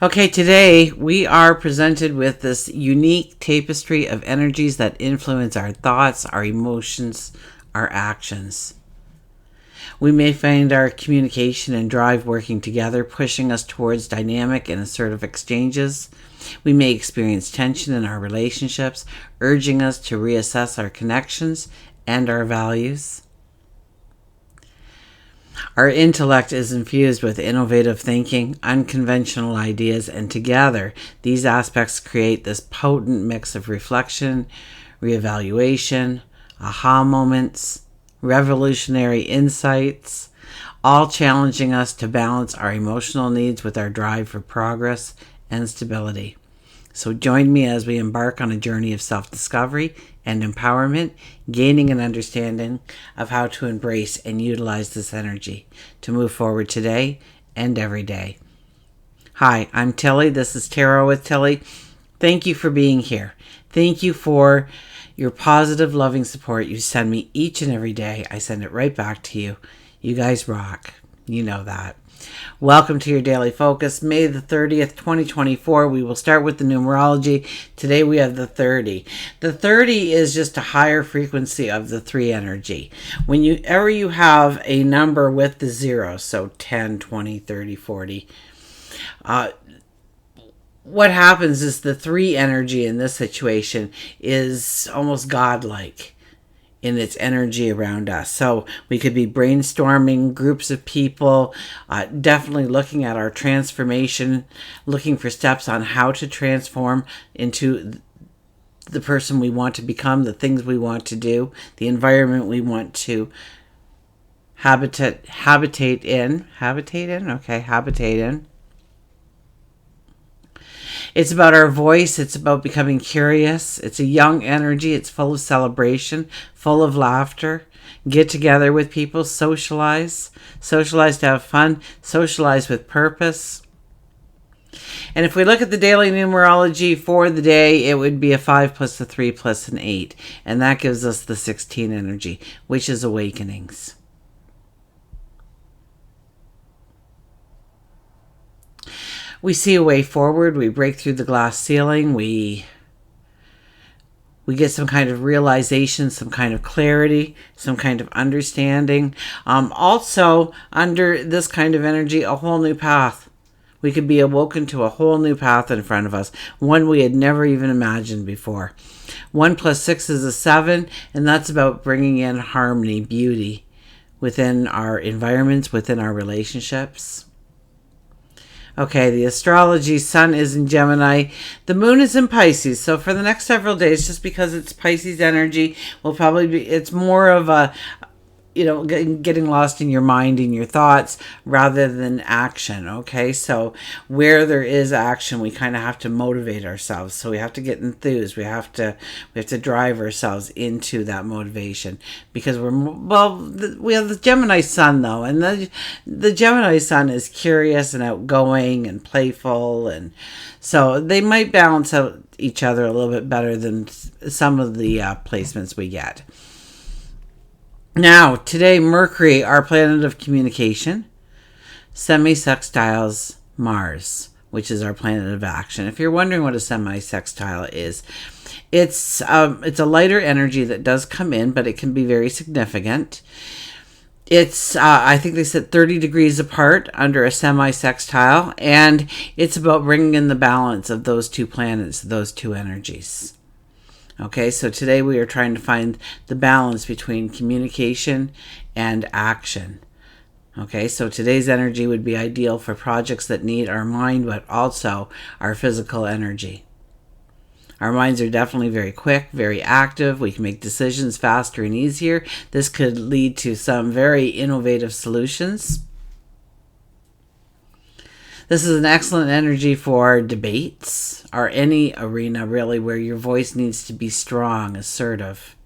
Okay, today we are presented with this unique tapestry of energies that influence our thoughts, our emotions, our actions. We may find our communication and drive working together, pushing us towards dynamic and assertive exchanges. We may experience tension in our relationships, urging us to reassess our connections and our values. Our intellect is infused with innovative thinking, unconventional ideas, and together, these aspects create this potent mix of reflection, reevaluation, aha moments, revolutionary insights, all challenging us to balance our emotional needs with our drive for progress and stability. So join me as we embark on a journey of self-discovery and empowerment, gaining an understanding of how to embrace and utilize this energy to move forward today and every day. Hi, I'm Tilly. This is Tarot with Tilly. Thank you for being here. Thank you for your positive, loving support you send me each and every day. I send it right back to you. You guys rock. You know that. Welcome to your daily focus, May the 30th, 2024. We will start with the numerology. Today we have the 30. The 30 is just a higher frequency of the 3 energy. Whenever you have a number with the 0, so 10, 20, 30, 40, what happens is the 3 energy in this situation is almost godlike in its energy around us. So we could be brainstorming groups of people, definitely looking at our transformation, looking for steps on how to transform into the person we want to become, the things we want to do, the environment we want to habitate in. It's about our voice. It's about becoming curious. It's a young energy. It's full of celebration, full of laughter. Get together with people, socialize to have fun, socialize with purpose. And if we look at the daily numerology for the day, it would be a 5 plus a 3 plus an 8. And that gives us the 16 energy, which is awakenings. We see a way forward. We break through the glass ceiling. We get some kind of realization, some kind of clarity, some kind of understanding. Also, under this kind of energy, a whole new path. We could be awoken to a whole new path in front of us, one we had never even imagined before. 1 plus 6 is a 7, and that's about bringing in harmony, beauty within our environments, within our relationships. Okay, the astrology, sun is in Gemini. The moon is in Pisces. So for the next several days, just because it's Pisces energy, it's more of a, getting lost in your mind and your thoughts rather than action. Okay, so where there is action, we kind of have to motivate ourselves. So we have to get enthused. We have to drive ourselves into that motivation because we have the Gemini sun though, and the Gemini sun is curious and outgoing and playful, and so they might balance out each other a little bit better than some of the placements we get. Now, today, Mercury, our planet of communication, semisextiles Mars, which is our planet of action. If you're wondering what a semisextile is, it's a lighter energy that does come in, but it can be very significant. It's, I think they said 30 degrees apart under a semisextile, and it's about bringing in the balance of those two planets, those two energies. Okay, so today we are trying to find the balance between communication and action. Okay, so today's energy would be ideal for projects that need our mind, but also our physical energy. Our minds are definitely very quick, very active. We can make decisions faster and easier. This could lead to some very innovative solutions. This is an excellent energy for debates or any arena really where your voice needs to be strong, assertive.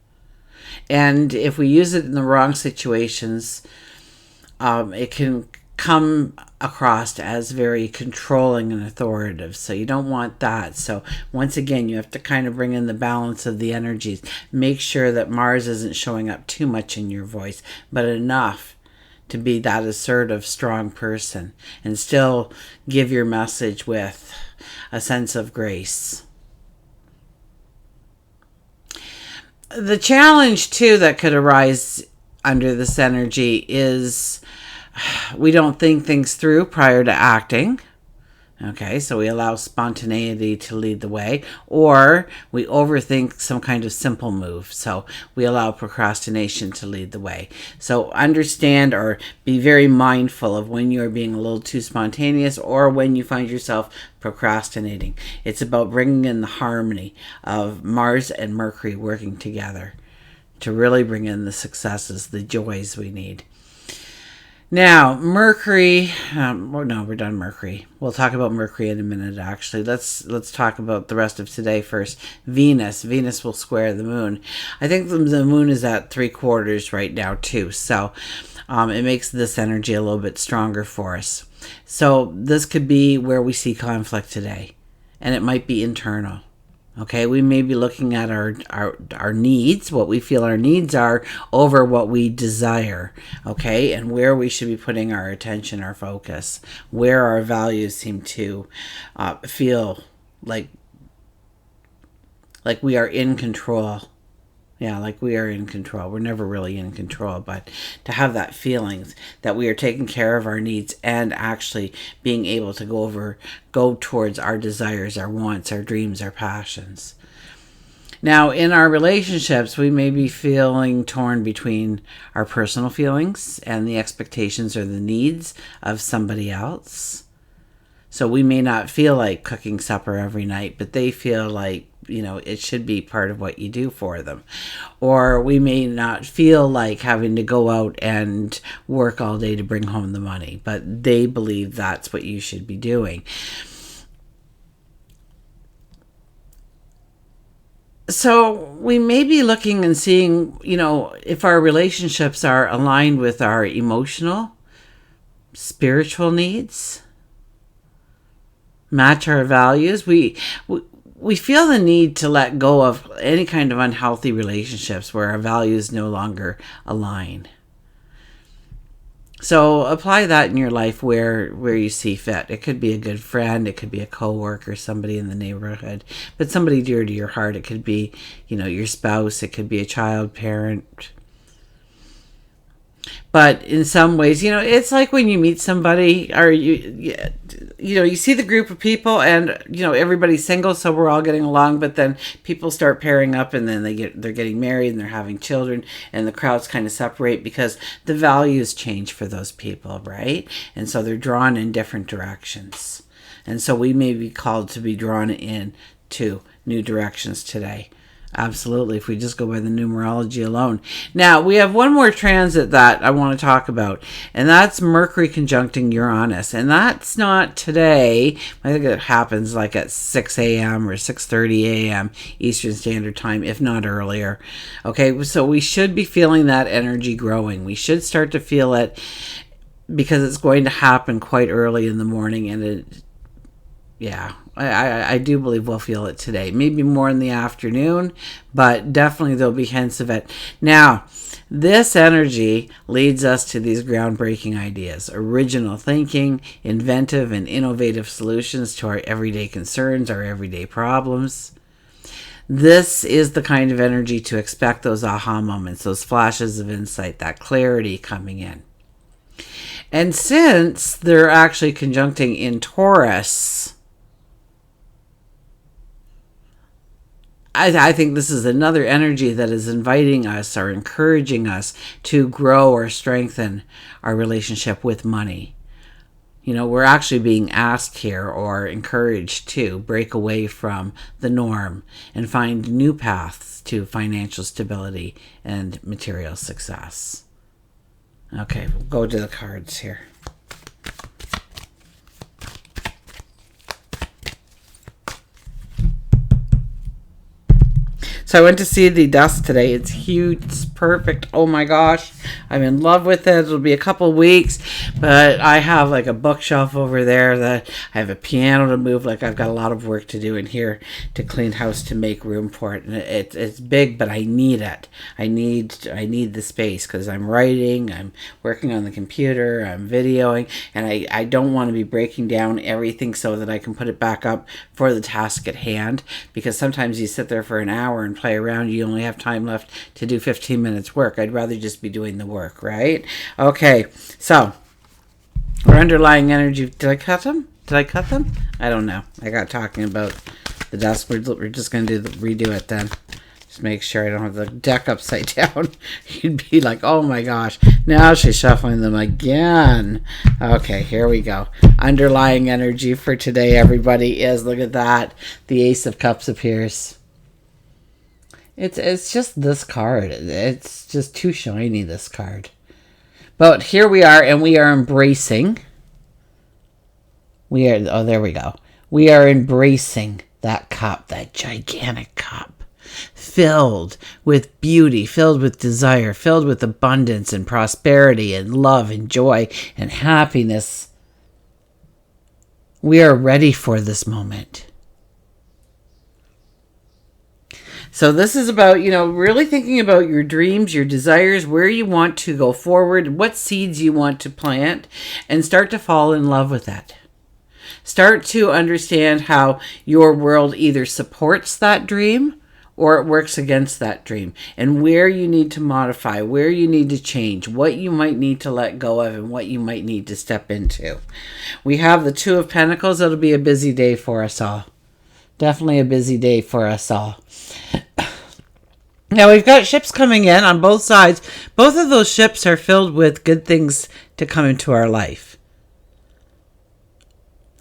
And if we use it in the wrong situations, it can come across as very controlling and authoritative. So you don't want that. So once again, you have to kind of bring in the balance of the energies. Make sure that Mars isn't showing up too much in your voice, but enough to be that assertive, strong person and still give your message with a sense of grace. The challenge, too, that could arise under this energy is we don't think things through prior to acting. Okay, so we allow spontaneity to lead the way, or we overthink some kind of simple move. So we allow procrastination to lead the way. So understand or be very mindful of when you're being a little too spontaneous or when you find yourself procrastinating. It's about bringing in the harmony of Mars and Mercury working together to really bring in the successes, the joys we need. Now, Mercury, we're done Mercury. We'll talk about Mercury in a minute, actually. Let's talk about the rest of today first. Venus will square the moon. I think the moon is at 3/4 right now, too. So it makes this energy a little bit stronger for us. So this could be where we see conflict today. And it might be internal. Okay, we may be looking at our needs, what we feel our needs are, over what we desire, okay, and where we should be putting our attention, our focus, where our values seem to feel like we are in control. Yeah, like we are in control. We're never really in control, but to have that feeling that we are taking care of our needs and actually being able to go towards our desires, our wants, our dreams, our passions. Now, in our relationships, we may be feeling torn between our personal feelings and the expectations or the needs of somebody else. So we may not feel like cooking supper every night, but they feel like, it should be part of what you do for them. Or we may not feel like having to go out and work all day to bring home the money, but they believe that's what you should be doing. So we may be looking and seeing, if our relationships are aligned with our emotional, spiritual needs, match our values. We feel the need to let go of any kind of unhealthy relationships where our values no longer align. So apply that in your life where you see fit. It could be a good friend, it could be a coworker, somebody in the neighborhood, but somebody dear to your heart. It could be, your spouse, it could be a child, parent. But in some ways, it's like when you meet somebody or you see the group of people and, everybody's single, so we're all getting along, but then people start pairing up and then they're getting married and they're having children and the crowds kind of separate because the values change for those people, right? And so they're drawn in different directions. And so we may be called to be drawn in to new directions today. Absolutely, if we just go by the numerology alone. Now, we have one more transit that I want to talk about, and that's Mercury conjuncting Uranus. And that's not today. I think it happens like at 6 a.m. or 6:30 a.m. Eastern Standard Time, if not earlier. Okay, so we should be feeling that energy growing. We should start to feel it because it's going to happen quite early in the morning, and I do believe we'll feel it today. Maybe more in the afternoon, but definitely there'll be hints of it. Now, this energy leads us to these groundbreaking ideas, original thinking, inventive and innovative solutions to our everyday concerns, our everyday problems. This is the kind of energy to expect those aha moments, those flashes of insight, that clarity coming in. And since they're actually conjuncting in Taurus, I think this is another energy that is inviting us or encouraging us to grow or strengthen our relationship with money. We're actually being asked here or encouraged to break away from the norm and find new paths to financial stability and material success. Okay, we'll go to the cards here. So I went to see the dust today. It's huge. It's perfect. Oh my gosh. I'm in love with it. It'll be a couple weeks. But I have like a bookshelf over there, that I have a piano to move. Like, I've got a lot of work to do in here to clean house, to make room for it. And it's big, but I need it. I need the space, because I'm writing, I'm working on the computer, I'm videoing, and I don't want to be breaking down everything so that I can put it back up for the task at hand. Because sometimes you sit there for an hour and play around, you only have time left to do 15 minutes work. I'd rather just be doing the work, right? Okay, so our underlying energy. Did I cut them? I don't know. I got talking about the desk. We're just going to redo it then. Just make sure I don't have the deck upside down. You'd be like, oh my gosh. Now she's shuffling them again. Okay, here we go. Underlying energy for today, everybody, is, look at that. The Ace of Cups appears. It's just this card. It's just too shiny, this card. But here we are, and we are embracing. There we go. We are embracing that cup, that gigantic cup, filled with beauty, filled with desire, filled with abundance and prosperity and love and joy and happiness. We are ready for this moment. So this is about, really thinking about your dreams, your desires, where you want to go forward, what seeds you want to plant, and start to fall in love with that. Start to understand how your world either supports that dream or it works against that dream, and where you need to modify, where you need to change, what you might need to let go of, and what you might need to step into. We have the Two of Pentacles. It'll be a busy day for us all. Definitely a busy day for us all. Now, we've got ships coming in on both sides. Both of those ships are filled with good things to come into our life.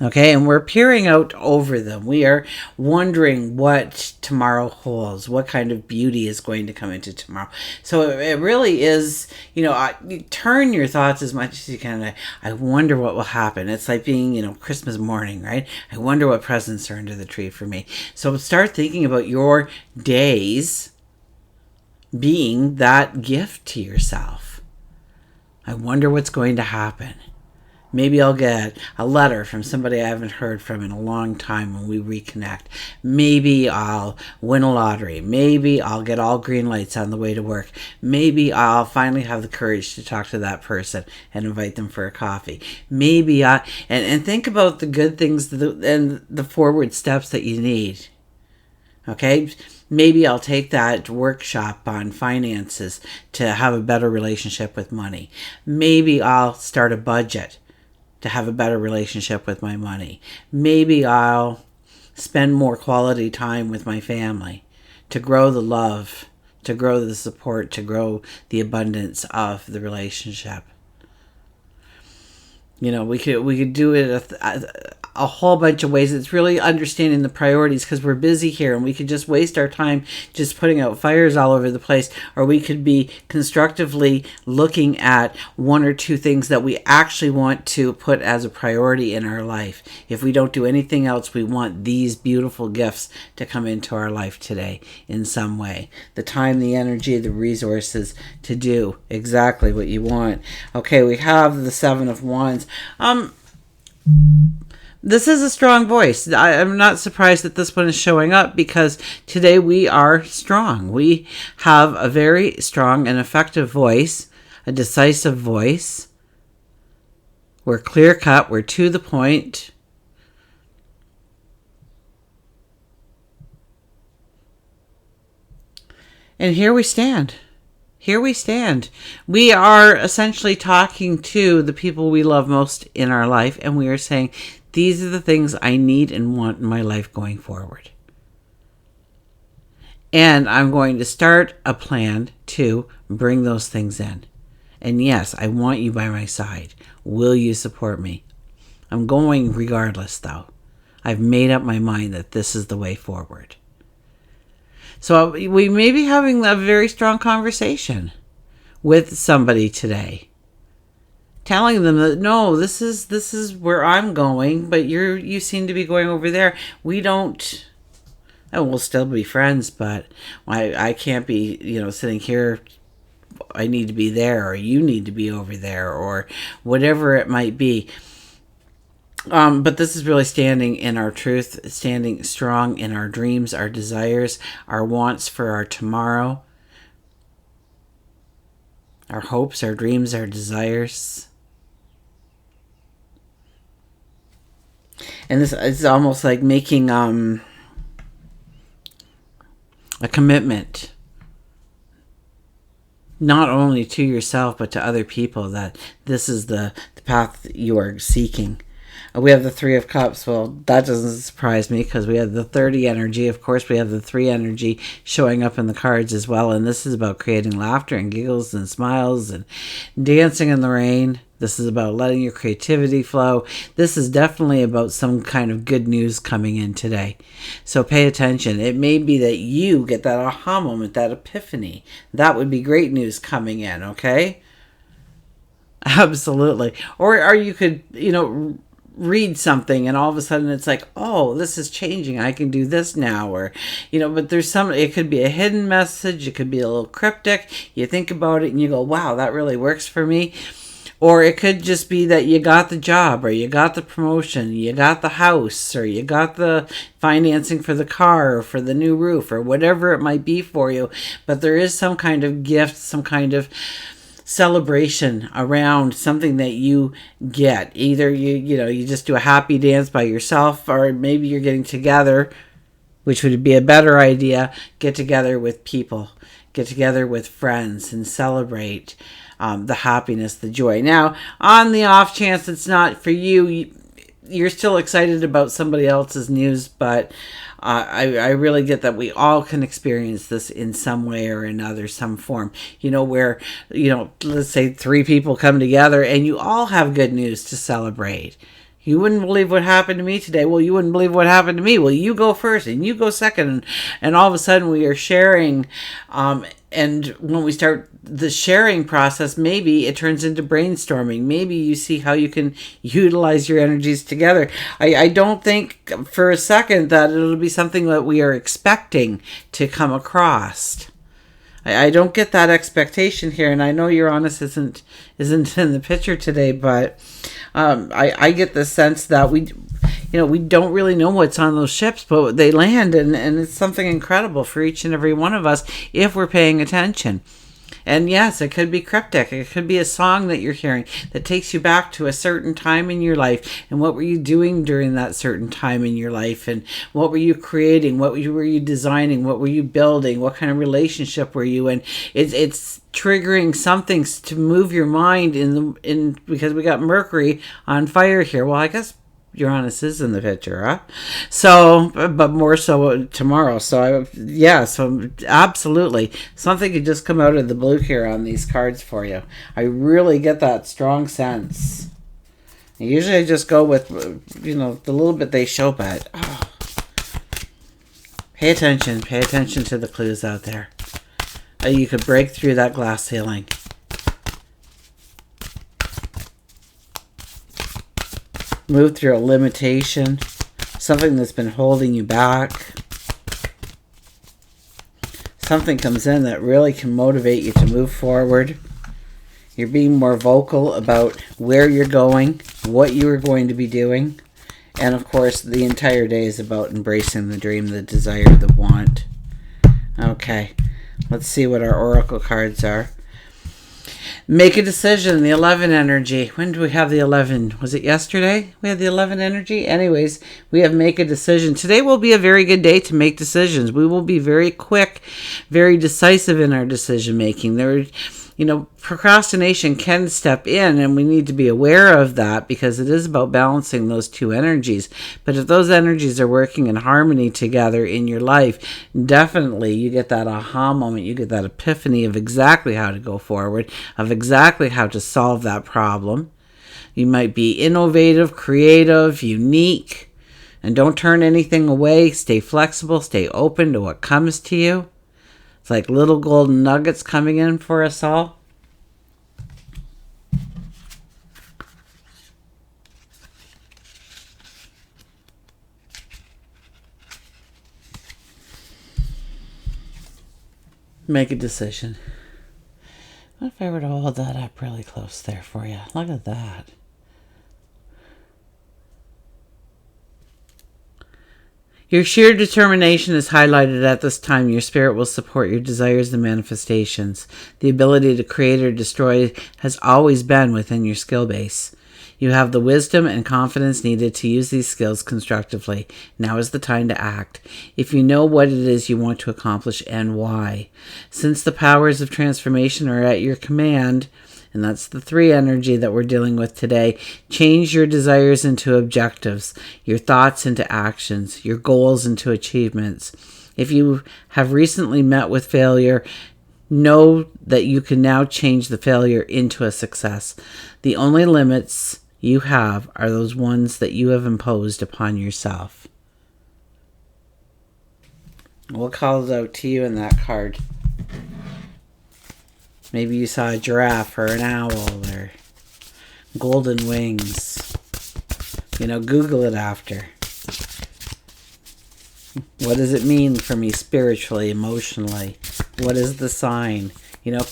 Okay, and we're peering out over them. We are wondering what tomorrow holds, what kind of beauty is going to come into tomorrow. So it really is, you turn your thoughts as much as you can. I wonder what will happen. It's like being, Christmas morning, right? I wonder what presents are under the tree for me. So start thinking about your days being that gift to yourself. I wonder what's going to happen. Maybe I'll get a letter from somebody I haven't heard from in a long time when we reconnect. Maybe I'll win a lottery. Maybe I'll get all green lights on the way to work. Maybe I'll finally have the courage to talk to that person and invite them for a coffee. Maybe and think about the good things and the forward steps that you need. Okay? Maybe I'll take that workshop on finances to have a better relationship with money. Maybe I'll start a budget to have a better relationship with my money. Maybe I'll spend more quality time with my family to grow the love, to grow the support, to grow the abundance of the relationship. We could do it a whole bunch of ways. It's really understanding the priorities, because we're busy here and we could just waste our time just putting out fires all over the place, or we could be constructively looking at one or two things that we actually want to put as a priority in our life. If we don't do anything else, we want these beautiful gifts to come into our life today in some way. The time, the energy, the resources to do exactly what you want. Okay, we have the Seven of Wands. This is a strong voice. I'm not surprised that this one is showing up, because today we are strong. We have a very strong and effective voice, a decisive voice. We're clear cut. We're to the point. And here we stand. Here we stand. We are essentially talking to the people we love most in our life, and we are saying, these are the things I need and want in my life going forward. And I'm going to start a plan to bring those things in. And yes, I want you by my side. Will you support me? I'm going regardless, though. I've made up my mind that this is the way forward. So we may be having a very strong conversation with somebody today, telling them that, no, this is where I'm going, but you seem to be going over there. We don't. And we'll still be friends, but I can't be, sitting here I need to be there, or you need to be over there, or whatever it might be. But this is really standing in our truth, standing strong in our dreams, our desires, our wants for our tomorrow, our hopes, our dreams, our desires. And this is almost like making a commitment, not only to yourself, but to other people, that this is the path that you are seeking. We have the Three of Cups. Well, that doesn't surprise me because we have the 30 energy. Of course, we have the 3 energy showing up in the cards as well. And this is about creating laughter and giggles and smiles and dancing in the rain. This is about letting your creativity flow. This is definitely about some kind of good news coming in today. So pay attention. It may be that you get that aha moment, that epiphany. That would be great news coming in, okay? Absolutely. Or you could, read something and all of a sudden it's like, oh, this is changing, I can do this now. Or but there's it could be a hidden message, it could be a little cryptic, you think about it and you go, wow, that really works for me. Or it could just be that you got the job, or you got the promotion, you got the house, or you got the financing for the car, or for the new roof, or whatever it might be for you. But there is some kind of gift, some kind of celebration around something that you get. Either you just do a happy dance by yourself, or maybe you're getting together, which would be a better idea. Get together with people, get together with friends, and celebrate the happiness, the joy. Now, on the off chance it's not for you, you're still excited about somebody else's news, but I really get that we all can experience this in some way or another, some form, where, let's say 3 people come together and you all have good news to celebrate. You wouldn't believe what happened to me today. Well, you wouldn't believe what happened to me. Well, you go first and you go second. And all of a sudden we are sharing. And when we start the sharing process, maybe it turns into brainstorming. Maybe you see how you can utilize your energies together. I don't think for a second that it'll be something that we are expecting to come across. I don't get that expectation here, and I know Uranus isn't in the picture today, but I get the sense that we don't really know what's on those ships, but they land, and it's something incredible for each and every one of us if we're paying attention. And yes, it could be cryptic. It could be a song that you're hearing that takes you back to a certain time in your life. And what were you doing during that certain time in your life? And what were you creating? What were you designing? What were you building? What kind of relationship were you in? It's triggering something to move your mind because we got Mercury on fire here. Well, I guess Uranus is in the picture, huh? So, but more so tomorrow. So, so absolutely. Something could just come out of the blue here on these cards for you. I really get that strong sense. Usually I just go with, the little bit they show, but pay attention to the clues out there. You could break through that glass ceiling. Move through a limitation, something that's been holding you back. Something comes in that really can motivate you to move forward. You're being more vocal about where you're going, what you are going to be doing. And of course, the entire day is about embracing the dream, the desire, the want. Okay, let's see what our oracle cards are. Make a decision, the 11 energy. When do we have the 11? Was it yesterday? We had the 11 energy? Anyways, we have make a decision. Today will be a very good day to make decisions. We will be very quick, very decisive in our decision making. Procrastination can step in, and we need to be aware of that because it is about balancing those 2 energies. But if those energies are working in harmony together in your life, definitely you get that aha moment, you get that epiphany of exactly how to go forward, of exactly how to solve that problem. You might be innovative, creative, unique, and don't turn anything away. Stay flexible, stay open to what comes to you. It's like little golden nuggets coming in for us all. Make a decision. What if I were to hold that up really close there for you? Look at that. Your sheer determination is highlighted at this time. Your spirit will support your desires and manifestations. The ability to create or destroy has always been within your skill base. You have the wisdom and confidence needed to use these skills constructively. Now is the time to act. If you know what it is you want to accomplish and why. Since the powers of transformation are at your command, and that's the 3 energy that we're dealing with today, change your desires into objectives, your thoughts into actions, your goals into achievements. If you have recently met with failure, know that you can now change the failure into a success. The only limits you have are those ones that you have imposed upon yourself. We'll call it out to you in that card. Maybe you saw a giraffe or an owl or golden wings. Google it after. What does it mean for me spiritually, emotionally? What is the sign?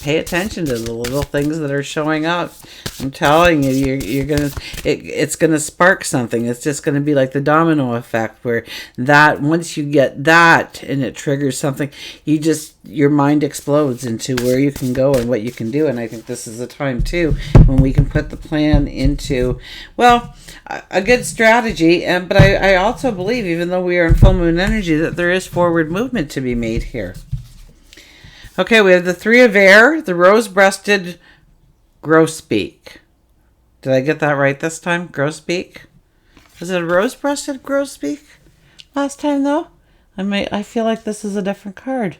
Pay attention to the little things that are showing up. I'm telling you, you're gonna. It's gonna spark something. It's just gonna be like the domino effect, where that once you get that and it triggers something, your mind explodes into where you can go and what you can do. And I think this is the time too when we can put the plan into a good strategy. But I also believe, even though we are in full moon energy, that there is forward movement to be made here. Okay, we have the 3 of air, the rose-breasted grosbeak. Did I get that right this time? Grosbeak? Was it a rose-breasted grosbeak last time, though? I feel like this is a different card.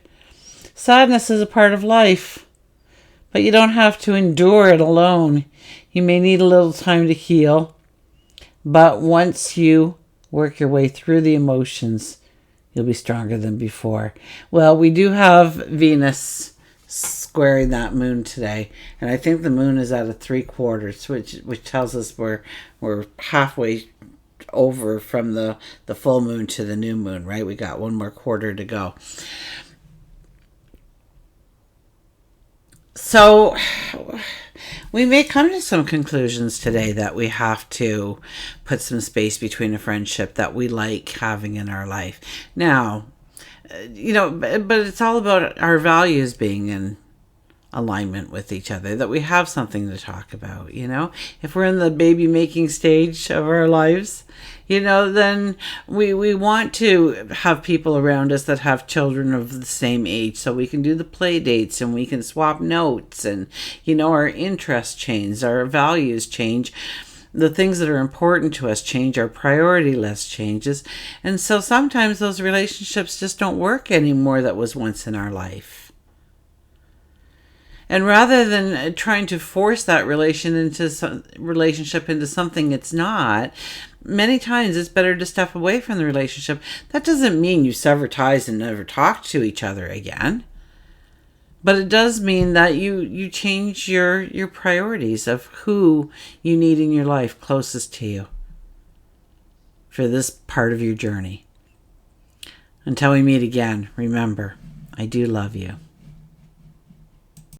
Sadness is a part of life, but you don't have to endure it alone. You may need a little time to heal, but once you work your way through the emotions, you'll be stronger than before. Well, we do have Venus squaring that moon today, and I think the moon is at a 3/4, which tells us we're halfway over from the full moon to the new moon, right? We got 1 more quarter to go. So we may come to some conclusions today that we have to put some space between a friendship that we like having in our life. Now, but it's all about our values being in alignment with each other, that we have something to talk about. If we're in the baby making stage of our lives, then we want to have people around us that have children of the same age, so we can do the play dates and we can swap notes, and our interests change, our values change, the things that are important to us change, our priority list changes, and so sometimes those relationships just don't work anymore that was once in our life. And rather than trying to force that relationship into something it's not, many times it's better to step away from the relationship. That doesn't mean you sever ties and never talk to each other again. But it does mean that you change your priorities of who you need in your life closest to you for this part of your journey. Until we meet again, remember, I do love you.